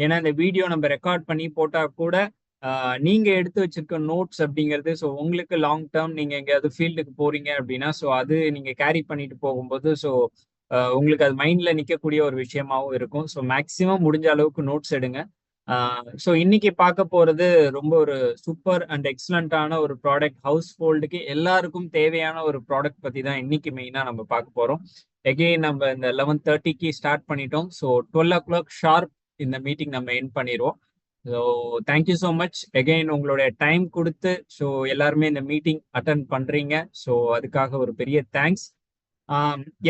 ஏன்னா இந்த வீடியோ நம்ம ரெக்கார்ட் பண்ணி போட்டா கூட நீங்க எடுத்து வச்சிருக்க நோட்ஸ் அப்படிங்கிறது, ஸோ உங்களுக்கு லாங் டேர்ம் நீங்க எங்கேயாவது ஃபீல்டுக்கு போறீங்க அப்படின்னா, ஸோ அது நீங்க கேரி பண்ணிட்டு போகும்போது, ஸோ உங்களுக்கு அது மைண்ட்ல நிற்கக்கூடிய ஒரு விஷயமாவும் இருக்கும். ஸோ மேக்சிமம் முடிஞ்ச அளவுக்கு நோட்ஸ் எடுங்க. ஸோ இன்னைக்கு பார்க்க போறது ரொம்ப ஒரு சூப்பர் அண்ட் எக்ஸலண்டான ஒரு ப்ராடக்ட். ஹவுஸ் ஹோல்டுக்கு எல்லாருக்கும் தேவையான ஒரு ப்ராடக்ட் பத்தி தான் இன்னைக்கு மெயினா நம்ம பார்க்க போறோம். எகெயின் நம்ம இந்த 11:30க்கு ஸ்டார்ட் பண்ணிட்டோம். ஸோ 12 o'clock ஷார்ப் இந்த மீட்டிங் நம்ம எண்ட் பண்ணிடுவோம். So thank you so much again உங்களுடைய டைம் கொடுத்து ஸோ எல்லாருமே இந்த மீட்டிங் அட்டன் பண்றீங்க. ஸோ அதுக்காக ஒரு பெரிய தேங்க்ஸ்.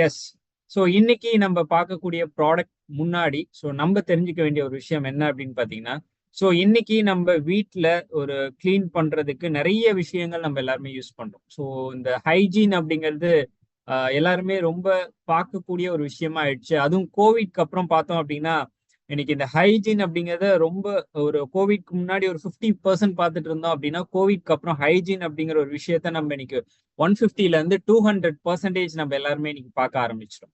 எஸ், ஸோ இன்னைக்கு நம்ம பார்க்கக்கூடிய ப்ராடக்ட் முன்னாடி ஸோ நம்ம தெரிஞ்சுக்க வேண்டிய ஒரு விஷயம் என்ன அப்படின்னு பார்த்தீங்கன்னா, ஸோ இன்னைக்கு நம்ம வீட்டில் ஒரு கிளீன் பண்றதுக்கு நிறைய விஷயங்கள் நம்ம எல்லாருமே யூஸ் பண்றோம். ஸோ இந்த ஹைஜீன் அப்படிங்கிறது எல்லாருமே ரொம்ப பார்க்கக்கூடிய ஒரு விஷயமா ஆயிடுச்சு. அதுவும் கோவிட்க்கு அப்புறம் பார்த்தோம் அப்படின்னா, இன்னைக்கு இந்த ஹைஜீன் அப்படிங்கிறத ரொம்ப ஒரு கோவிட்க்கு முன்னாடி ஒரு 50% பார்த்துட்டு இருந்தோம் அப்படின்னா, கோவிட்க்கு அப்புறம் ஹைஜீன் அப்படிங்கிற ஒரு விஷயத்த நம்ம இன்னைக்கு 150ல இருந்து 200% நம்ம எல்லாருமே இன்னைக்கு பார்க்க ஆரம்பிச்சிட்டோம்.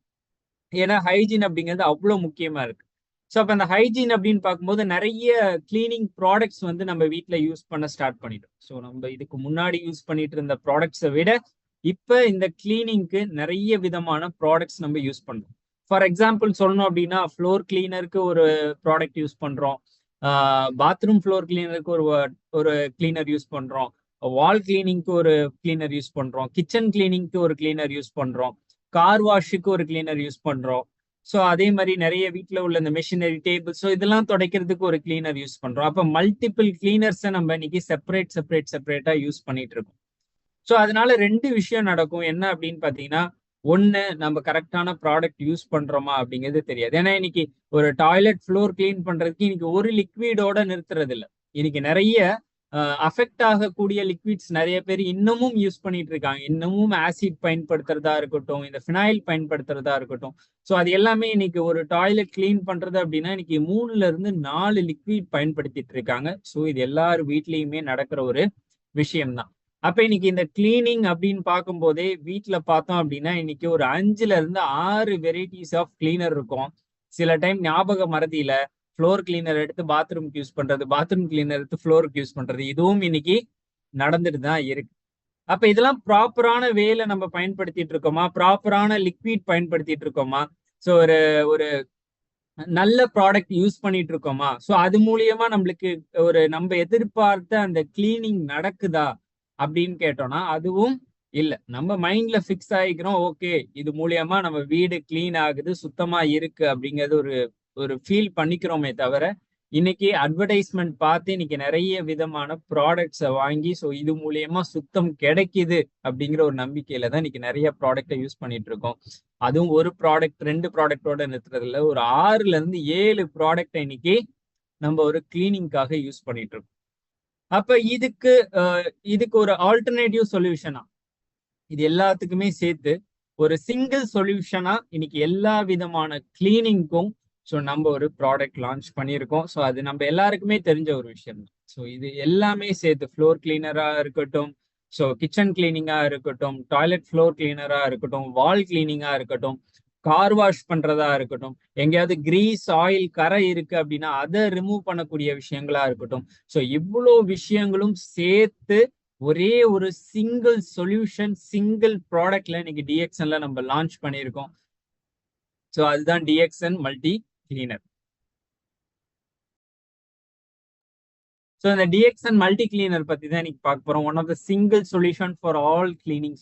ஏன்னா ஹைஜீன் அப்படிங்கிறது அவ்வளோ முக்கியமா இருக்கு. ஸோ அப்போ அந்த ஹைஜீன் அப்படின்னு பார்க்கும்போது நிறைய கிளீனிங் ப்ராடக்ட்ஸ் வந்து நம்ம வீட்டில் யூஸ் பண்ண ஸ்டார்ட் பண்ணிட்டோம். ஸோ நம்ம இதுக்கு முன்னாடி யூஸ் பண்ணிட்டு இருந்த ப்ராடக்ட்ஸை விட இப்போ இந்த கிளீனிங்க்கு நிறைய விதமான ப்ராடக்ட்ஸ் நம்ம யூஸ் பண்றோம். ஃபார் எக்ஸாம்பிள் சொல்லணும் அப்படின்னா, ஃப்ளோர் கிளீனருக்கு ஒரு ப்ராடக்ட் யூஸ் பண்றோம். பாத்ரூம் ஃப்ளோர் கிளீனருக்கு ஒரு கிளீனர் யூஸ் பண்றோம். வால் கிளீனிங்க்கு ஒரு கிளீனர் யூஸ் பண்றோம். கிச்சன் கிளீனிங்க்கு ஒரு கிளீனர் யூஸ் பண்றோம். கார் வாஷுக்கு ஒரு கிளீனர் யூஸ் பண்றோம். ஸோ அதே மாதிரி நிறைய வீட்டில் உள்ள இந்த மெஷினரி டேபிள் ஸோ இதெல்லாம் துடைக்கிறதுக்கு ஒரு கிளீனர் யூஸ் பண்றோம். அப்போ மல்டிபிள் கிளீனர்ஸை நம்ம இன்னைக்கு செப்பரேட்டா யூஸ் பண்ணிட்டு இருக்கோம். ஸோ அதனால ரெண்டு விஷயம் நடக்கும். என்ன அப்படின்னு பார்த்தீங்கன்னா, ஒன்று நம்ம கரெக்டான ப்ராடக்ட் யூஸ் பண்றோமா அப்படிங்கிறது தெரியாது. ஏன்னா இன்னைக்கு ஒரு டாய்லெட் ஃப்ளோர் கிளீன் பண்றதுக்கு இன்னைக்கு ஒரு லிக்விடோட நிறுத்துறது இல்லை. இன்னைக்கு நிறைய அஃபெக்ட் ஆகக்கூடிய லிக்விட்ஸ் நிறைய பேர் இன்னமும் யூஸ் பண்ணிட்டு இருக்காங்க. இன்னமும் ஆசிட் பயன்படுத்துறதா இருக்கட்டும், இந்த ஃபினாயில் பயன்படுத்துறதா இருக்கட்டும். ஸோ அது எல்லாமே இன்னைக்கு ஒரு டாய்லெட் கிளீன் பண்றது அப்படின்னா இன்னைக்கு 3ல இருந்து 4 லிக்விட் பயன்படுத்திட்டு இருக்காங்க. ஸோ இது எல்லார் வீட்லயுமே நடக்கிற ஒரு விஷயம்தான். அப்ப இன்னைக்கு இந்த கிளீனிங் அப்படின்னு பார்க்கும்போதே வீட்டுல பார்த்தோம் அப்படின்னா இன்னைக்கு ஒரு 5ல இருந்து 6 வெரைட்டிஸ் ஆஃப் கிளீனர் இருக்கும். சில டைம் ஞாபக மறதியில ஃப்ளோர் கிளீனர் எடுத்து பாத்ரூம்க்கு யூஸ் பண்றது, பாத்ரூம் கிளீனர் எடுத்து ஃப்ளோருக்கு யூஸ் பண்றது, இதுவும் இன்னைக்கு நடந்துட்டு தான் இருக்கு. அப்ப இதெல்லாம் ப்ராப்பரான வேல நம்ம பயன்படுத்திட்டு இருக்கோமா, ப்ராப்பரான லிக்விட் பயன்படுத்திட்டு இருக்கோமா, ஸோ ஒரு ஒரு நல்ல ப்ராடக்ட் யூஸ் பண்ணிட்டு இருக்கோமா, ஸோ அது மூலியமா நம்மளுக்கு ஒரு நம்ம எதிர்பார்த்த அந்த கிளீனிங் நடக்குதா அப்படின்னு கேட்டோம்னா அதுவும் இல்லை. நம்ம மைண்ட்ல ஃபிக்ஸ் ஆகிக்கிறோம், ஓகே இது மூலியமா நம்ம வீடு கிளீன் ஆகுது, சுத்தமா இருக்கு அப்படிங்கிறது ஒரு ஒரு ஃபீல் பண்ணிக்கிறோமே தவிர, இன்னைக்கு அட்வர்டைஸ்மெண்ட் பார்த்து இன்னைக்கு நிறைய விதமான ப்ராடக்ட்ஸை வாங்கி ஸோ இது மூலியமா சுத்தம் கிடைக்குது அப்படிங்கிற ஒரு நம்பிக்கையில தான் இன்னைக்கு நிறைய ப்ராடக்டை யூஸ் பண்ணிட்டு இருக்கோம். அதுவும் ஒரு ப்ராடக்ட் 2 ப்ராடக்டோட நிறுத்துறது இல்லை, ஒரு 6ல இருந்து 7 ப்ராடக்டை இன்னைக்கு நம்ம ஒரு கிளீனிங்காக யூஸ் பண்ணிட்டு இருக்கோம். அப்ப இதுக்கு ஒரு ஆல்டர்னேட்டிவ் சொல்யூஷனா, இது எல்லாத்துக்குமே சேர்த்து ஒரு சிங்கிள் சொல்யூஷனா இன்னைக்கு எல்லா விதமான கிளீனிங்க்கும் ஸோ நம்ம ஒரு ப்ராடக்ட் லான்ச் பண்ணியிருக்கோம். ஸோ அது நம்ம எல்லாருக்குமே தெரிஞ்ச ஒரு விஷயம் தான். ஸோ இது எல்லாமே சேர்த்து ஃப்ளோர் கிளீனரா இருக்கட்டும், ஸோ கிச்சன் கிளீனிங்கா இருக்கட்டும், டாய்லெட் ஃப்ளோர் கிளீனரா இருக்கட்டும், வால் கிளீனிங்கா இருக்கட்டும், கார் வாஷ் பண்றதா இருக்கட்டும், எங்கேயாவது கிரீஸ் ஆயில் கரை இருக்கு அப்படின்னா அதை ரிமூவ் பண்ணக்கூடிய விஷயங்களா இருக்கட்டும். ஸோ இவ்வளோ விஷயங்களும் சேர்த்து ஒரே ஒரு சிங்கிள் சொல்யூஷன், சிங்கிள் ப்ராடக்ட்ல இன்னைக்கு டிஎக்ஸ்என்ல நம்ம லான்ச் பண்ணியிருக்கோம். ஸோ அதுதான் டிஎக்ஸ்என் மல்டி கிளீனர். ஸோ இந்த டிஎக்ஸ்என் மல்டி கிளீனர் பத்தி தான் இன்னைக்கு பார்க்க போறோம். One of the single solution for all cleaning.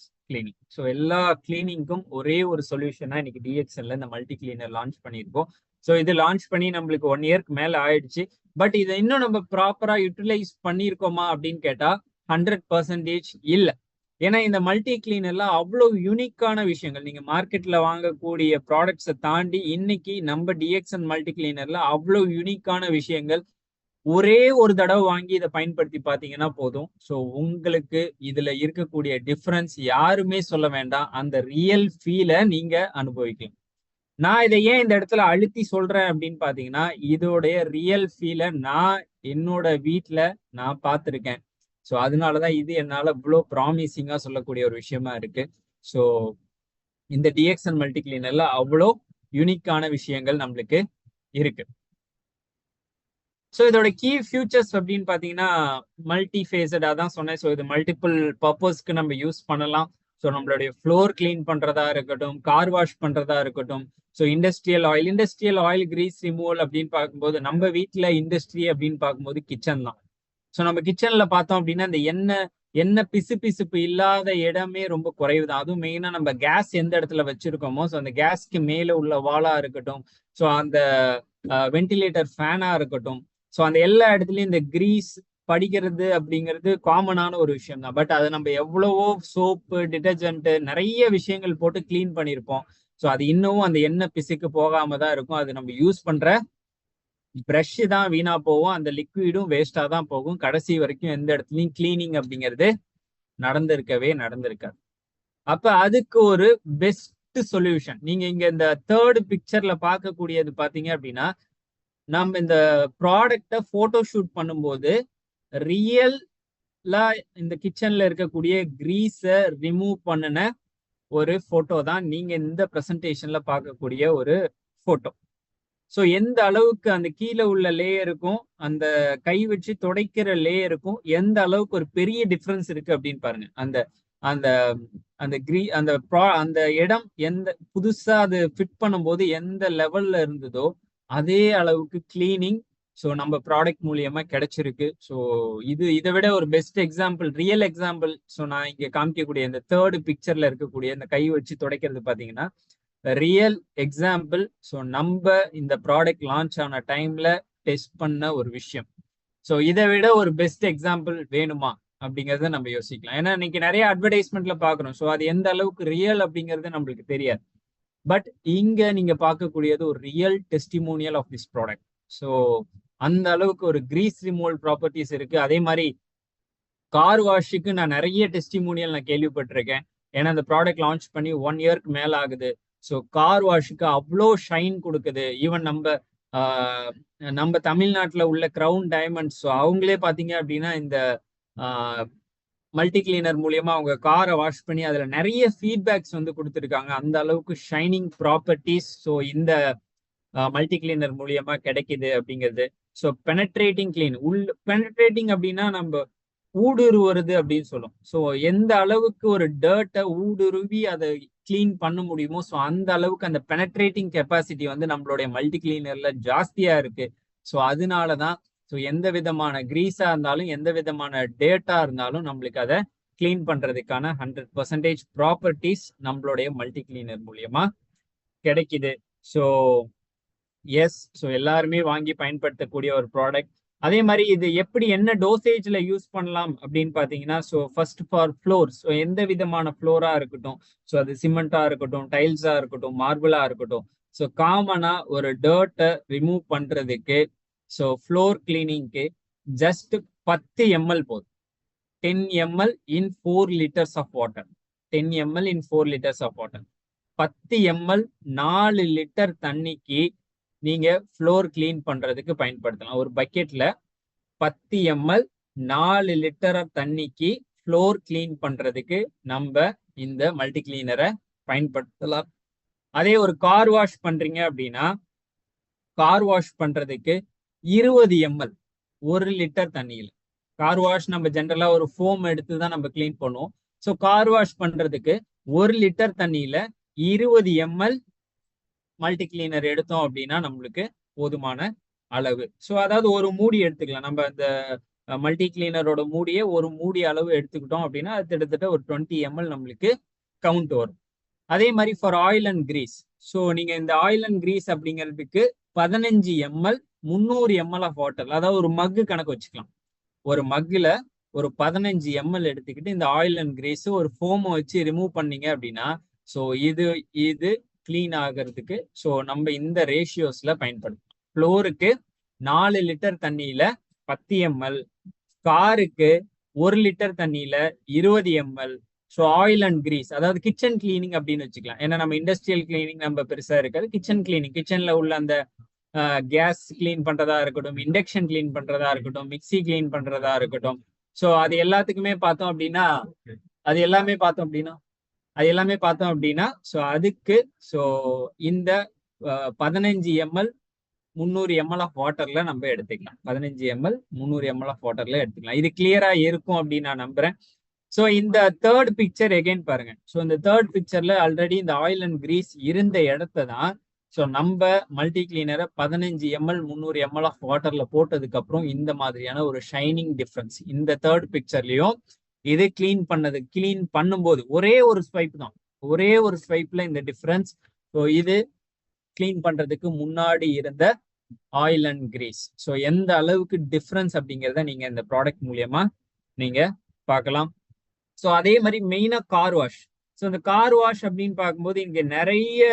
So எல்லா கிளீனிங்க்கும் ஒரே ஒரு சொல்யூஷனா இன்னைக்கு டிஎக்ஸ்என்ல இந்த மல்டி கிளீனர் லான்ச் பண்ணியிருக்கோம். ஸோ இது லான்ச் பண்ணி நம்மளுக்கு 1 இயர்க்கு மேல ஆயிடுச்சு. பட் இதை இன்னும் நம்ம ப்ராப்பரா யூட்டிலைஸ் பண்ணியிருக்கோமா அப்படின்னு கேட்டா 100% இல்லை. ஏன்னா இந்த மல்டி கிளீனர்ல அவ்வளவு யூனிக்கான விஷயங்கள் நீங்க மார்க்கெட்ல வாங்கக்கூடிய ப்ராடக்ட்ஸை தாண்டி இன்னைக்கு நம்ம டிஎக்ஸ்என் மல்டி கிளீனர்ல அவ்வளவு யூனிக்கான விஷயங்கள். ஒரே ஒரு தடவை வாங்கி இதை பயன்படுத்தி பார்த்தீங்கன்னா போதும். ஸோ உங்களுக்கு இதுல இருக்கக்கூடிய டிஃபரன்ஸ் யாருமே சொல்ல வேண்டாம், அந்த ரியல் ஃபீலை நீங்க அனுபவிக்கலாம். நான் இதை ஏன் இந்த இடத்துல அழுத்தி சொல்றேன் அப்படின்னு பாத்தீங்கன்னா, இதோடைய ரியல் ஃபீலை நான் என்னோட வீட்டுல நான் பார்த்துருக்கேன். ஸோ அதனாலதான் இது என்னால இவ்வளோ ப்ராமிசிங்கா சொல்லக்கூடிய ஒரு விஷயமா இருக்கு. ஸோ இந்த டிஎக்ஸ்என் மல்டி கிளீனர்ல அவ்வளோ யூனிக்கான விஷயங்கள் நம்மளுக்கு இருக்கு. ஸோ இதோட கீ ஃபியூச்சர்ஸ் அப்படின்னு பார்த்தீங்கன்னா மல்டி ஃபேஸட், அதான் சொன்னேன். ஸோ இது மல்டிபிள் பர்பஸ்க்கு நம்ம யூஸ் பண்ணலாம். ஸோ நம்மளுடைய ஃப்ளோர் கிளீன் பண்றதா இருக்கட்டும், கார் வாஷ் பண்றதா இருக்கட்டும், so industrial oil Greece removal அப்படின்னு பார்க்கும்போது நம்ம வீட்டில் இண்டஸ்ட்ரி அப்படின்னு பார்க்கும்போது கிச்சன் தான். ஸோ நம்ம கிச்சன்ல பார்த்தோம் அப்படின்னா இந்த எண்ணெய் பிசுப்பு இல்லாத இடமே ரொம்ப குறைவு தான். அதுவும் மெயினா நம்ம கேஸ் எந்த இடத்துல வச்சிருக்கோமோ, ஸோ அந்த கேஸ்க்கு மேல உள்ள வாலா இருக்கட்டும், ஸோ அந்த வென்டிலேட்டர் ஃபேனா இருக்கட்டும், ஸோ அந்த எல்லா இடத்துலயும் இந்த கிரீஸ் படிக்கிறது அப்படிங்கிறது காமனான ஒரு விஷயம் தான். பட் அதை நம்ம எவ்வளவோ சோப்பு, டிடர்ஜென்ட், நிறைய விஷயங்கள் போட்டு கிளீன் பண்ணியிருப்போம். ஸோ அது இன்னமும் அந்த எண்ணெய் பிசுக்கு போகாம தான் இருக்கும். அது நம்ம யூஸ் பண்ற ப்ரஷ் தான் வீணா போகும், அந்த லிக்விடும் வேஸ்டா தான் போகும். கடைசி வரைக்கும் எந்த இடத்துலயும் கிளீனிங் அப்படிங்கிறது நடந்திருக்காது. அப்ப அதுக்கு ஒரு பெஸ்ட் சொல்யூஷன் நீங்க இங்க இந்த தேர்ட் பிக்சர்ல பார்க்கக்கூடியது பாத்தீங்க அப்படின்னா, நம்ம இந்த ப்ராடக்ட போட்டோ ஷூட் பண்ணும்போது ரியலா இந்த கிச்சன்ல இருக்கக்கூடிய கிரீஸை ரிமூவ் பண்ணின ஒரு போட்டோ தான் நீங்க இந்த பிரசன்டேஷன்ல பார்க்கக்கூடிய ஒரு போட்டோ. ஸோ எந்த அளவுக்கு அந்த கீழே உள்ள லேயருக்கும் அந்த கை வச்சு துடைக்கிற லேயருக்கும் எந்த அளவுக்கு ஒரு பெரிய டிஃப்ரென்ஸ் இருக்கு அப்படின்னு பாருங்க. அந்த அந்த அந்த அந்த இடம் எந்த புதுசா அது ஃபிட் பண்ணும்போது எந்த லெவல்ல இருந்ததோ அதே அளவுக்கு கிளீனிங் ஸோ நம்ம ப்ராடக்ட் மூலியமா கிடைச்சிருக்கு. ஸோ இதை விட ஒரு best example, real example, so நான் இங்க காமிக்கக்கூடிய இந்த தேர்டு பிக்சர்ல இருக்கக்கூடிய இந்த கை வச்சு துடைக்கிறது பாத்தீங்கன்னா ரியல் எக்ஸாம்பிள். ஸோ நம்ம இந்த ப்ராடக்ட் லான்ச் ஆன டைம்ல டெஸ்ட் பண்ண ஒரு விஷயம். ஸோ இதை விட ஒரு பெஸ்ட் எக்ஸாம்பிள் வேணுமா அப்படிங்கறத நம்ம யோசிக்கலாம். ஏன்னா இன்னைக்கு நிறைய அட்வர்டைஸ்மெண்ட்ல பாக்குறோம். ஸோ அது எந்த அளவுக்கு ரியல் அப்படிங்கிறது நம்மளுக்கு தெரியாது. பட் இங்க நீங்க பார்க்கக்கூடியது ஒரு real testimonial of this product. So அந்த அளவுக்கு ஒரு கிரீஸ் ரிமூவல் ப்ராப்பர்ட்டிஸ் இருக்கு. அதே மாதிரி கார் வாஷுக்கு நான் நிறைய டெஸ்டிமோனியல் நான் கேள்விப்பட்டிருக்கேன். ஏன்னா அந்த ப்ராடக்ட் லான்ச் பண்ணி 1 இயர்க்கு மேல ஆகுது. ஸோ கார் வாஷுக்கு அவ்வளோ ஷைன் கொடுக்குது. ஈவன் நம்ம தமிழ்நாட்டில் உள்ள கிரவுன் டைமண்ட்ஸ், ஸோ அவங்களே பார்த்தீங்க அப்படின்னா இந்த மல்டி கிளீனர் மூலியமா அவங்க காரை வாஷ் பண்ணி அதுல நிறைய ஃபீட்பேக்ஸ் வந்து கொடுத்துருக்காங்க. அந்த அளவுக்கு ஷைனிங் ப்ராப்பர்ட்டிஸ் ஸோ இந்த மல்டி கிளீனர் மூலியமா கிடைக்குது அப்படிங்கிறது. ஸோ பெனட்ரேட்டிங் கிளீன், பெனட்ரேட்டிங் அப்படின்னா நம்ம ஊடுருவது அப்படின்னு சொல்லும். ஸோ எந்த அளவுக்கு ஒரு டர்ட்டை ஊடுருவி அதை கிளீன் பண்ண முடியுமோ, ஸோ அந்த அளவுக்கு அந்த பெனட்ரேட்டிங் கெப்பாசிட்டி வந்து நம்மளுடைய மல்டி கிளீனர்ல ஜாஸ்தியா இருக்கு. ஸோ அதனாலதான் ஸோ எந்த விதமான கிரீஸா இருந்தாலும் எந்த விதமான டேட்டா இருந்தாலும் நம்மளுக்கு அதை கிளீன் பண்றதுக்கான 100% ப்ராப்பர்ட்டிஸ் நம்மளுடைய மல்டி கிளீனர் மூலியமா கிடைக்குது. ஸோ எஸ், ஸோ எல்லாருமே வாங்கி பயன்படுத்தக்கூடிய ஒரு ப்ராடக்ட். அதே மாதிரி இது எப்படி என்ன டோசேஜ்ல யூஸ் பண்ணலாம் அப்படின்னு பாத்தீங்கன்னா, so first for floor, so எந்த விதமான ஃப்ளோரா இருக்கட்டும், ஸோ அது சிமெண்டா இருக்கட்டும், டைல்ஸா இருக்கட்டும், மார்பிளா இருக்கட்டும், ஸோ காமனா ஒரு டர்ட்டை ரிமூவ் பண்றதுக்கு ஸோ ஃப்ளோர் கிளீனிங்க்கு ஜஸ்ட் 10 ml போதும். 10 ml in 4 liters of water. 10 ml in 4 liters of water. 10 ml 4 litre தண்ணிக்கு நீங்க ஃப்ளோர் கிளீன் பண்றதுக்கு பயன்படுத்தலாம். ஒரு பக்கெட்ல 10 ml 4 லிட்டர் தண்ணிக்கு ஃப்ளோர் கிளீன் பண்றதுக்கு நம்ம இந்த மல்டி கிளீனரை பயன்படுத்தலாம். அதே ஒரு கார் வாஷ் பண்றீங்க அப்படின்னா கார் வாஷ் பண்றதுக்கு 20 ml 1 லிட்டர் தண்ணியில். கார் வாஷ் நம்ம ஜென்ரலா ஒரு ஃபோம் எடுத்து தான் நம்ம கிளீன் பண்ணுவோம். ஸோ கார் வாஷ் பண்றதுக்கு 1 லிட்டர் தண்ணியில 20 ml மல்டி கிளீனர் எடுத்தோம் அப்படின்னா நம்மளுக்கு போதுமான அளவு. ஸோ அதாவது ஒரு மூடி எடுத்துக்கலாம். நம்ம அந்த மல்டி கிளீனரோட மூடியை ஒரு மூடி அளவு எடுத்துக்கிட்டோம் அப்படின்னா அது கிட்டத்தட்ட ஒரு 20 ml நம்மளுக்கு கவுண்ட் வரும். அதே மாதிரி for oil and grease, so நீங்க இந்த ஆயில் அண்ட் கிரீஸ் அப்படிங்கிறதுக்கு 15 ml 300 ml ஆஃப் வாட்டர், அதாவது ஒரு மக்கு கணக்கு வச்சுக்கலாம். ஒரு மக்குல ஒரு 15 ml எடுத்துக்கிட்டு இந்த ஆயில் அண்ட் கிரீஸ் ஒரு ஃபோமை வச்சு ரிமூவ் பண்ணீங்க அப்படின்னா ஸோ இது கிளீன் ஆகிறதுக்கு ஸோ நம்ம இந்த ரேஷியோஸ்ல பயன்படுத்தலாம். ஃப்ளோருக்கு 4 லிட்டர் தண்ணியில 10 ml, காருக்கு 1 லிட்டர் தண்ணியில 20 ml. So oil and grease, அதாவது கிச்சன் கிளீனிங் அப்படின்னு வச்சுக்கலாம். ஏன்னா நம்ம இண்டஸ்ட்ரியல் கிளீனிங் நம்ம பெருசா இருக்காது. கிச்சன் கிளீனிங், கிச்சன்ல உள்ள அந்த கேஸ் கிளீன் பண்றதா இருக்கட்டும், இண்டக்ஷன் கிளீன் பண்றதா இருக்கட்டும், மிக்சி கிளீன் பண்றதா இருக்கட்டும், ஸோ அது எல்லாத்துக்குமே பார்த்தோம் அப்படின்னா அது எல்லாமே பார்த்தோம் அப்படின்னா ஸோ அதுக்கு ஸோ இந்த 15 ml 300 ml ஆஃப் வாட்டர்ல நம்ம எடுத்துக்கலாம். 15 ml 300 ml ஆஃப் வாட்டர்ல எடுத்துக்கலாம். இது கிளியரா இருக்கும் அப்படின்னு நான் நம்புறேன். ஸோ இந்த தேர்ட் பிக்சர் எகைன் பாருங்க. ஸோ இந்த தேர்ட் பிக்சர்ல ஆல்ரெடி இந்த ஆயில் அண்ட் கிரீஸ் இருந்த இடத்த தான் ஸோ நம்ம மல்டி கிளீனரை 15 ml 300 ml ஆஃப் வாட்டர்ல போட்டதுக்கு அப்புறம் இந்த மாதிரியான ஒரு ஷைனிங் டிஃபரன்ஸ் இந்த தேர்ட் பிக்சர்லயும் இது கிளீன் பண்ணும்போது ஒரே ஒரு ஸ்வைப் தான், ஒரே ஒரு ஸ்வைப்ல இந்த டிஃபரன்ஸ். ஸோ இது கிளீன் பண்றதுக்கு முன்னாடி இருந்த ஆயில் அண்ட் கிரீஸ். ஸோ எந்த அளவுக்கு டிஃபரன்ஸ் அப்படிங்கிறத நீங்க இந்த ப்ராடக்ட் மூலியமா நீங்க பார்க்கலாம். ஸோ அதே மாதிரி மெயினா கார் வாஷ். ஸோ இந்த கார் வாஷ் அப்படின்னு பார்க்கும்போது இங்க நிறைய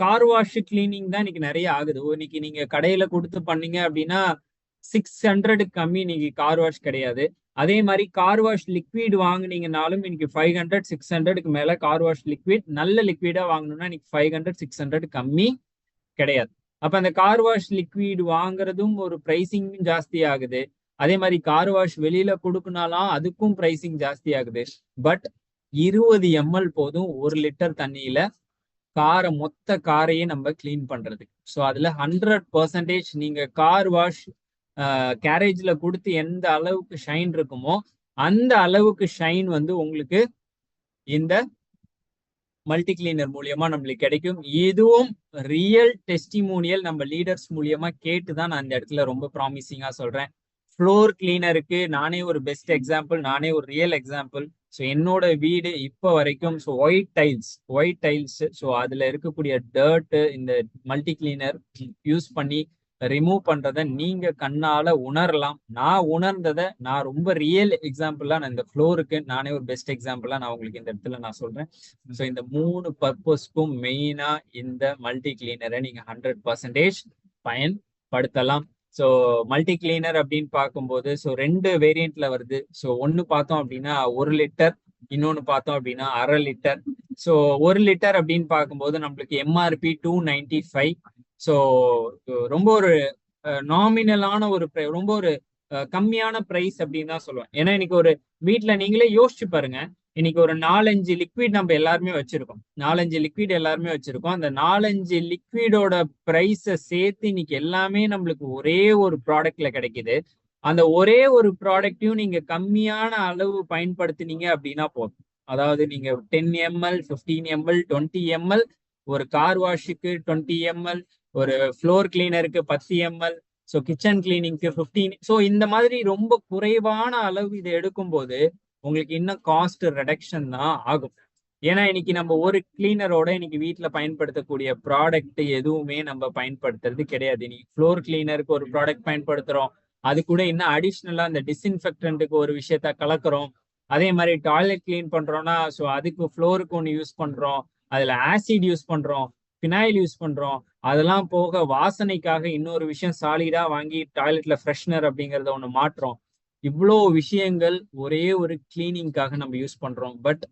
கார் வாஷ் கிளீனிங் தான் இன்னைக்கு நிறைய ஆகுது. இன்னைக்கு நீங்க கடையில கொடுத்து பண்ணீங்க அப்படின்னா 600 கம்மி இன்னைக்கு கார் வாஷ் கிடையாது. அதே மாதிரி கார் வாஷ் லிக்விட் வாங்குனீங்கனாலும் இன்னைக்கு 500 600க்கு மேல கார் வாஷ் லிக்விட் நல்ல லிக்விடா வாங்கணும்னா இன்னைக்கு 500 600 கம்மி கிடையாது. அப்ப அந்த கார் வாஷ் லிக்விட் வாங்குறதும் ஒரு பிரைசிங் ஜாஸ்தி ஆகுது. அதே மாதிரி கார் வாஷ் வெளியில கொடுக்கனாலும் அதுக்கும் பிரைசிங் ஜாஸ்தி ஆகுது. பட் 20 ml போதும் 1 லிட்டர் தண்ணியில மொத்த காரையே நம்ம கிளீன் பண்றதுக்கு. ஸோ அதுல 100% நீங்க கார் வாஷ் கேரேஜ்ல கொடுத்து எந்த அளவுக்கு ஷைன் இருக்குமோ அந்த அளவுக்கு ஷைன் வந்து உங்களுக்கு இந்த மல்டி கிளீனர் மூலியமா நம்மளுக்கு கிடைக்கும். இதுவும் ரியல் டெஸ்டிமோனியல் நம்ம லீடர்ஸ் மூலியமா கேட்டுதான் நான் இந்த இடத்துல ரொம்ப ப்ராமிசிங்கா சொல்றேன். ஃப்ளோர் கிளீனருக்கு நானே ஒரு பெஸ்ட் எக்ஸாம்பிள், நானே ஒரு ரியல் எக்ஸாம்பிள். ஸோ என்னோட வீடு இப்போ வரைக்கும் ஸோ ஒயிட் டைல்ஸ் ஸோ அதுல இருக்கக்கூடிய டர்ட் இந்த மல்டி கிளீனர் யூஸ் பண்ணி ரிமூவ் பண்றதை நீங்க கண்ணால உணரலாம். நான் உணர்ந்ததை நான் ரொம்ப ரியல் எக்ஸாம்பிளா நான் இந்த ஃப்ளோருக்கு நானே ஒரு பெஸ்ட் எக்ஸாம்பிளா நான் உங்களுக்கு இந்த இடத்துல நான் சொல்றேன். ஸோ இந்த 3 பர்பஸ்க்கும் மெயினா இந்த மல்டி கிளீனரை நீங்க 100% பயன்படுத்தலாம். ஸோ மல்டி கிளீனர் அப்படின்னு பார்க்கும்போது ஸோ 2 வேரியண்ட்ல வருது. ஸோ ஒன்னு பார்த்தோம் அப்படின்னா 1 லிட்டர், இன்னொன்னு பார்த்தோம் அப்படின்னா 1/2 லிட்டர். ஸோ 1 லிட்டர் அப்படின்னு பார்க்கும்போது நம்மளுக்கு எம்ஆர்பி 295. ஸோ ரொம்ப ஒரு நாமினலான ஒரு ரொம்ப ஒரு கம்மியான பிரைஸ் அப்படின்னு தான் சொல்லுவேன். ஏன்னா இன்னைக்கு ஒரு வீட்டுல நீங்களே யோசிச்சு பாருங்க, இன்னைக்கு ஒரு 4-5 லிக்விட் நம்ம எல்லாருமே வச்சிருக்கோம். 4-5 லிக்விட் எல்லாருமே வச்சிருக்கோம். அந்த 4-5 லிக்விடோட பிரைஸை சேர்த்து இன்னைக்கு எல்லாமே நம்மளுக்கு ஒரே ஒரு ப்ராடக்ட்ல கிடைக்குது. அந்த ஒரே ஒரு ப்ராடக்டையும் நீங்க கம்மியான அளவு பயன்படுத்தினீங்க அப்படின்னா போதும். அதாவது நீங்க 10 ml 15 ml 20 ml, ஒரு கார் வாஷுக்கு 20 ml, ஒரு ஃப்ளோர் கிளீனருக்கு 10 ml, ஸோ கிச்சன் கிளீனிங்க்கு 15. ஸோ இந்த மாதிரி ரொம்ப குறைவான அளவு இதை எடுக்கும்போது உங்களுக்கு இன்னும் காஸ்ட் ரெடக்ஷன் தான் ஆகும். ஏன்னா இன்னைக்கு நம்ம ஒரு கிளீனரோட இன்னைக்கு வீட்டுல பயன்படுத்தக்கூடிய ப்ராடக்ட் எதுவுமே நம்ம பயன்படுத்துறது கிடையாது. இன்னைக்கு ஃப்ளோர் கிளீனருக்கு ஒரு ப்ராடக்ட் பயன்படுத்துறோம், அது கூட இன்னும் அடிஷ்னலா இந்த டிஸ்இன்ஃபெக்டன்ட்டுக்கு ஒரு விஷயத்த கலக்குறோம். அதே மாதிரி டாய்லெட் கிளீன் பண்றோம்னா ஸோ அதுக்கு ஃப்ளோருக்கு ஒன்று யூஸ் பண்றோம், அதுல ஆசிட் யூஸ் பண்றோம், ஃபினாயில் யூஸ் பண்றோம். அதெல்லாம் போக வாசனைக்காக இன்னொரு விஷயம் சாலிடா வாங்கி டாய்லெட்ல ஃப்ரெஷ்னர் அப்படிங்கறத ஒன்று மாற்றோம். இவ்வளோ விஷயங்கள் ஒரே ஒரு கிளீனிங்காக நம்ம யூஸ் பண்றோம். பட்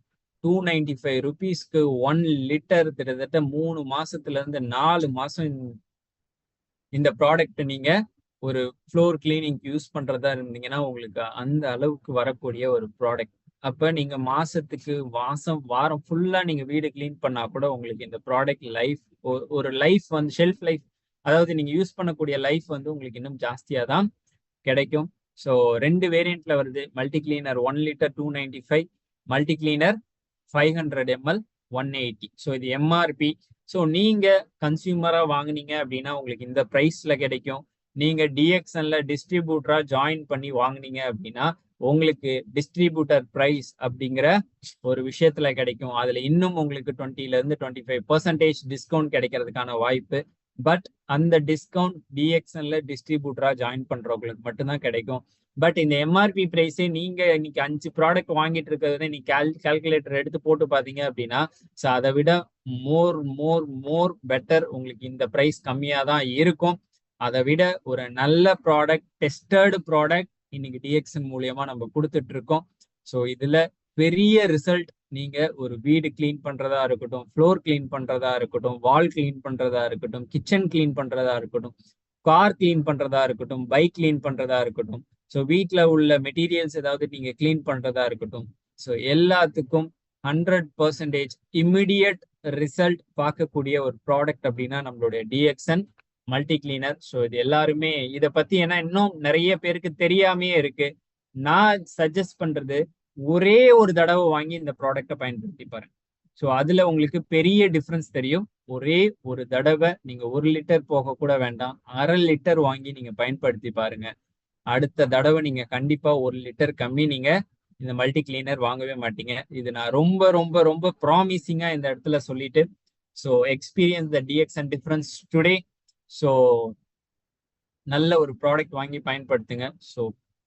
295 rupeesக்கு 1 லிட்டர் கிட்டத்தட்ட 3 மாசத்துல இருந்து 4 மாசம் இந்த ப்ராடக்ட் நீங்க ஒரு ஃப்ளோர் கிளீனிங் யூஸ் பண்றதா இருந்தீங்கன்னா உங்களுக்கு அந்த அளவுக்கு வரக்கூடிய ஒரு ப்ராடக்ட். அப்ப நீங்க மாசத்துக்கு வாரம் ஃபுல்லா நீங்க வீடு கிளீன் பண்ணா கூட உங்களுக்கு இந்த ப்ராடக்ட் லைஃப் ஒரு லைஃப் வந்து ஷெல்ஃப் லைஃப், அதாவது நீங்க யூஸ் பண்ணக்கூடிய லைஃப் வந்து உங்களுக்கு இன்னும் ஜாஸ்தியா தான் கிடைக்கும். ஸோ 2 வேரியண்ட்ல வருது. Multi cleaner 1 litre 295, multi cleaner 500 ml 180. So இது எம்ஆர்பி. ஸோ நீங்க கன்சியூமரா வாங்குனீங்க அப்படின்னா உங்களுக்கு இந்த பிரைஸ்ல கிடைக்கும். நீங்க டிஎக்ஸ்என்ல டிஸ்ட்ரிபியூட்டரா ஜாயின் பண்ணி வாங்குனீங்க அப்படின்னா உங்களுக்கு டிஸ்ட்ரிபியூட்டர் பிரைஸ் அப்படிங்கிற ஒரு விஷயத்துல கிடைக்கும். அதுல இன்னும் உங்களுக்கு 20-25% டிஸ்கவுண்ட் கிடைக்கிறதுக்கான வாய்ப்பு. பட் அந்த டிஸ்கவுண்ட் டிஎக்ஸ்என்ல டிஸ்ட்ரிபியூட்டரா ஜாயின் பண்றவங்களுக்கு மட்டும்தான் கிடைக்கும். பட் இந்த எம்ஆர்பி பிரைஸே நீங்க இன்னைக்கு 5 ப்ராடக்ட் வாங்கிட்டு இருக்கிறத நீ கால்குலேட்டர் எடுத்து போட்டு பாத்தீங்க அப்படின்னா ஸோ அதை விட மோர் பெட்டர் உங்களுக்கு இந்த பிரைஸ் கம்மியா தான் இருக்கும். அதை விட ஒரு நல்ல ப்ராடக்ட், டெஸ்டர்டு ப்ராடக்ட் இன்னைக்கு டிஎக்ஸ்என் மூலியமா நம்ம கொடுத்துட்டு இருக்கோம். ஸோ இதுல பெரிய ரிசல்ட் நீங்க ஒரு வீடு கிளீன் பண்றதா இருக்கட்டும், ஃப்ளோர் கிளீன் பண்றதா இருக்கட்டும், வால் கிளீன் பண்றதா இருக்கட்டும், கிச்சன் கிளீன் பண்றதா இருக்கட்டும், கார் கிளீன் பண்றதா இருக்கட்டும், பைக் கிளீன் பண்றதா இருக்கட்டும், ஸோ வீட்டில் உள்ள மெட்டீரியல்ஸ் ஏதாவது நீங்க கிளீன் பண்றதா இருக்கட்டும், ஸோ எல்லாத்துக்கும் 100% இம்மிடியட் ரிசல்ட் பார்க்கக்கூடிய ஒரு ப்ராடக்ட் அப்படின்னா நம்மளுடைய டிஎக்ஸ்என் மல்டி கிளீனர். ஸோ இது எல்லாருமே இதை பத்தி ஏன்னா இன்னும் நிறைய பேருக்கு தெரியாமையே இருக்கு. நான் சஜஸ்ட் பண்றது ஒரே ஒரு தடவை வாங்கி இந்த ப்ராடக்டை பயன்படுத்தி பாருங்க. ஸோ அதுல உங்களுக்கு பெரிய டிஃபரன்ஸ் தெரியும். ஒரே ஒரு தடவை நீங்க 1 லிட்டர் போக கூட வேண்டாம், 1/2 லிட்டர் வாங்கி நீங்க பயன்படுத்தி பாருங்க. அடுத்த தடவை நீங்க கண்டிப்பா 1 லிட்டர் கம்மி நீங்க இந்த மல்டி கிளீனர் வாங்கவே மாட்டீங்க. இது நான் ரொம்ப ரொம்ப ரொம்ப ப்ராமிசிங்கா இந்த இடத்துல சொல்லிட்டு, so experience the TXN difference today. So நல்ல ஒரு ப்ராடக்ட் வாங்கி பயன்படுத்துங்க. ஸோ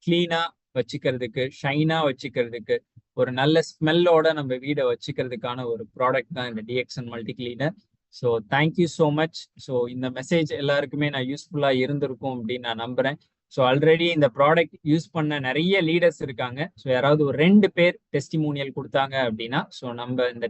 கிளீனா வச்சுக்கிறதுக்கு, ஷைனா வச்சுக்கிறதுக்கு, ஒரு நல்ல ஸ்மெல்லோட நம்ம வீடை வச்சுக்கிறதுக்கான ஒரு ப்ராடக்ட் தான் இந்த DXN multi cleaner. So thank you so much. So இந்த மெசேஜ் எல்லாருக்குமே நான் யூஸ்ஃபுல்லாக இருந்திருக்கும் அப்படின்னு நான் நம்புறேன். ஸோ ஆல்ரெடி இந்த ப்ராடக்ட் யூஸ் பண்ண நிறைய லீடர்ஸ் இருக்காங்க. ஸோ யாராவது ஒரு 2 பேர் டெஸ்டிமோனியல் கொடுத்தாங்க அப்படின்னா, ஸோ நம்ம இந்த